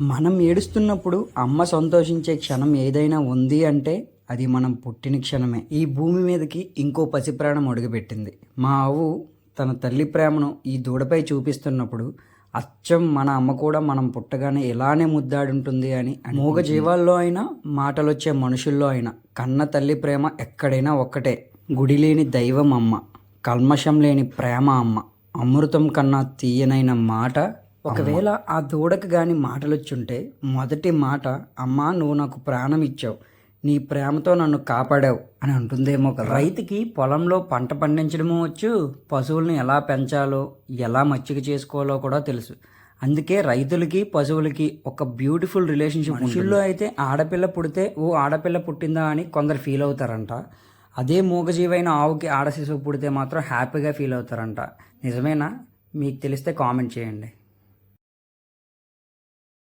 మనం ఏడుస్తున్నప్పుడు అమ్మ సంతోషించే క్షణం ఏదైనా ఉంది అంటే అది మనం పుట్టిన క్షణమే. ఈ భూమి మీదకి ఇంకో పసిప్రాణం అడుగుపెట్టింది. మా ఆవు తన తల్లి ప్రేమను ఈ దూడపై చూపిస్తున్నప్పుడు అచ్చం మన అమ్మ కూడా మనం పుట్టగానే ఇలానే ముద్దాడుంటుంది అని మూగ జీవాల్లో అయినా మాటలొచ్చే మనుషుల్లో అయినా కన్న తల్లి ప్రేమ ఎక్కడైనా ఒక్కటే. గుడి లేని దైవం అమ్మ, కల్మషం లేని ప్రేమ అమ్మ, అమృతం కన్నా తీయనైన మాట. ఒకవేళ ఆ దూడకు కానీ మాటలొచ్చుంటే మొదటి మాట, అమ్మా నువ్వు నాకు ప్రాణం ఇచ్చావు, నీ ప్రేమతో నన్ను కాపాడావు అని అంటుందేమో కదా. రైతుకి పొలంలో పంట పండించడమో వచ్చు, పశువుల్ని ఎలా పెంచాలో ఎలా మచ్చిక చేసుకోవాలో కూడా తెలుసు. అందుకే రైతులకి పశువులకి ఒక బ్యూటిఫుల్ రిలేషన్షిప్. మనుషుల్లో అయితే ఆడపిల్ల పుడితే ఓ ఆడపిల్ల పుట్టిందా అని కొందరు ఫీల్ అవుతారంట. అదే మూగజీవైన ఆవుకి ఆడ శిశువు పుడితే మాత్రం హ్యాపీగా ఫీల్ అవుతారంట. నిజమేనా? మీకు తెలిస్తే కామెంట్ చేయండి.